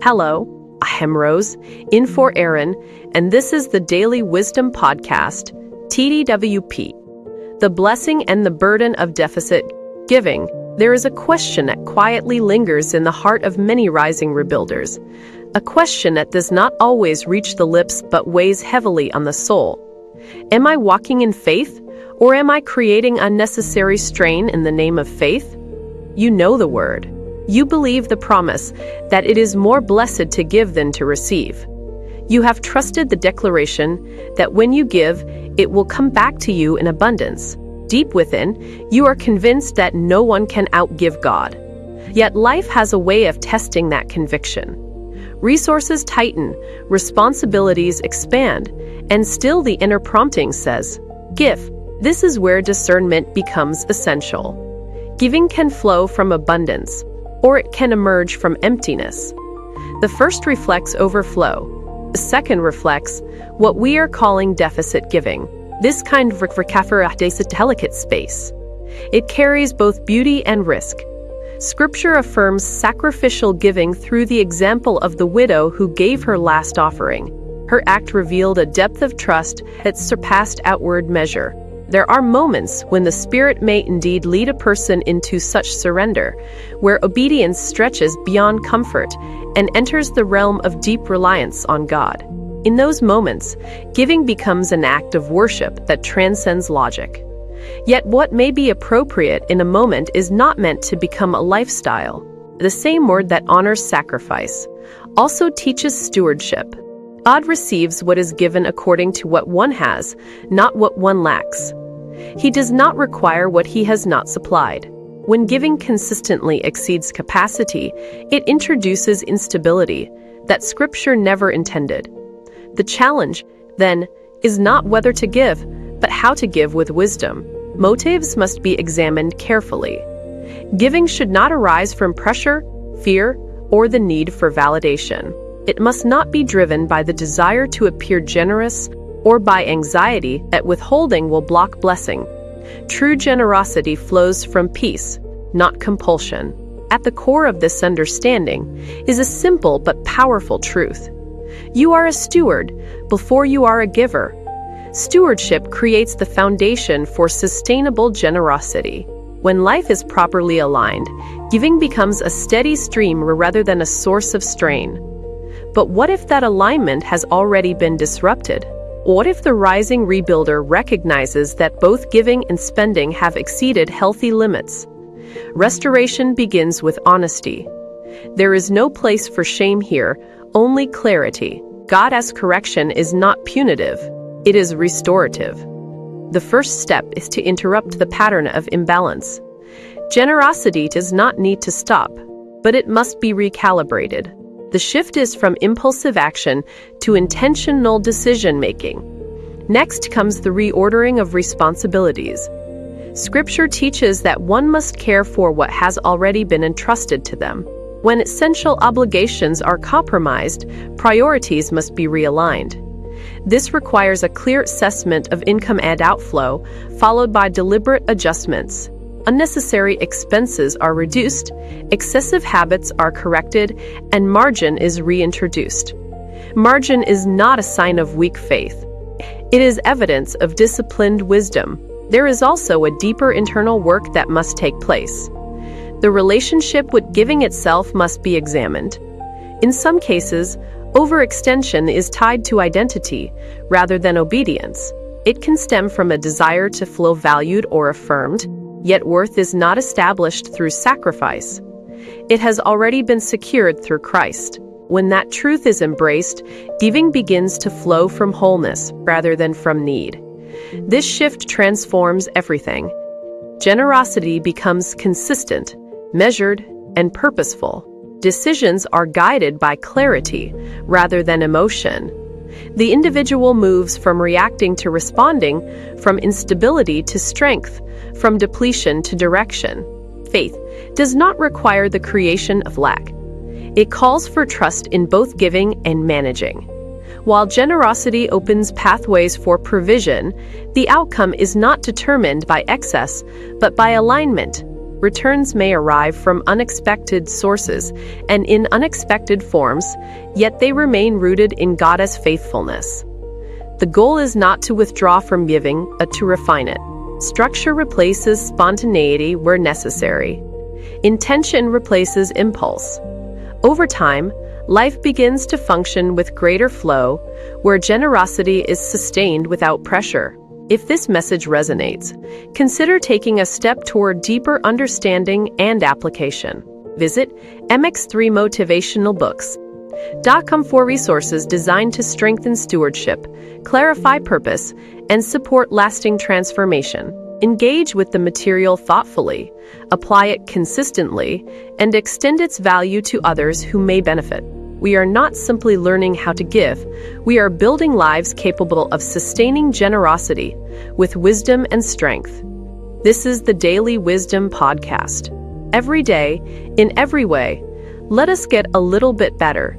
Hello, I'm Rose, in for Aaron, and this is the Daily Wisdom Podcast, TDWP. The blessing and the burden of deficit giving. There is a question that quietly lingers in the heart of many rising rebuilders. A question that does not always reach the lips but weighs heavily on the soul. Am I walking in faith, or am I creating unnecessary strain in the name of faith? You know the word. You believe the promise that it is more blessed to give than to receive. You have trusted the declaration that when you give, it will come back to you in abundance. Deep within, you are convinced that no one can outgive God. Yet life has a way of testing that conviction. Resources tighten, responsibilities expand, and still the inner prompting says, give. This is where discernment becomes essential. Giving can flow from abundance, or it can emerge from emptiness. The first reflects overflow. The second reflects what we are calling deficit giving. This kind of is a delicate space. It carries both beauty and risk. Scripture affirms sacrificial giving through the example of the widow who gave her last offering. Her act revealed a depth of trust that surpassed outward measure. There are moments when the Spirit may indeed lead a person into such surrender, where obedience stretches beyond comfort and enters the realm of deep reliance on God. In those moments, giving becomes an act of worship that transcends logic. Yet what may be appropriate in a moment is not meant to become a lifestyle. The same word that honors sacrifice also teaches stewardship. God receives what is given according to what one has, not what one lacks. He does not require what he has not supplied. When giving consistently exceeds capacity, it introduces instability that Scripture never intended. The challenge, then, is not whether to give, but how to give with wisdom. Motives must be examined carefully. Giving should not arise from pressure, fear, or the need for validation. It must not be driven by the desire to appear generous or by anxiety that withholding will block blessing. True generosity flows from peace, not compulsion. At the core of this understanding is a simple but powerful truth. You are a steward before you are a giver. Stewardship creates the foundation for sustainable generosity. When life is properly aligned, giving becomes a steady stream rather than a source of strain. But what if that alignment has already been disrupted? What if the rising rebuilder recognizes that both giving and spending have exceeded healthy limits? Restoration begins with honesty. There is no place for shame here, only clarity. God's correction is not punitive, it is restorative. The first step is to interrupt the pattern of imbalance. Generosity does not need to stop, but it must be recalibrated. The shift is from impulsive action to intentional decision-making. Next comes the reordering of responsibilities. Scripture teaches that one must care for what has already been entrusted to them. When essential obligations are compromised, priorities must be realigned. This requires a clear assessment of income and outflow, followed by deliberate adjustments. Unnecessary expenses are reduced, excessive habits are corrected, and margin is reintroduced. Margin is not a sign of weak faith. It is evidence of disciplined wisdom. There is also a deeper internal work that must take place. The relationship with giving itself must be examined. In some cases, overextension is tied to identity rather than obedience. It can stem from a desire to feel valued or affirmed, yet worth is not established through sacrifice. It has already been secured through Christ. When that truth is embraced, giving begins to flow from wholeness rather than from need. This shift transforms everything. Generosity becomes consistent, measured, and purposeful. Decisions are guided by clarity rather than emotion. The individual moves from reacting to responding, from instability to strength, from depletion to direction. Faith does not require the creation of lack. It calls for trust in both giving and managing. While generosity opens pathways for provision, the outcome is not determined by excess, but by alignment. Returns may arrive from unexpected sources and in unexpected forms, yet they remain rooted in God's faithfulness. The goal is not to withdraw from giving, but to refine it. Structure replaces spontaneity where necessary. Intention replaces impulse. Over time, life begins to function with greater flow, where generosity is sustained without pressure. If this message resonates, consider taking a step toward deeper understanding and application. Visit mx3motivationalbooks.com for resources designed to strengthen stewardship, clarify purpose, and support lasting transformation. Engage with the material thoughtfully, apply it consistently, and extend its value to others who may benefit. We are not simply learning how to give, we are building lives capable of sustaining generosity with wisdom and strength. This is the Daily Wisdom Podcast. Every day, in every way, let us get a little bit better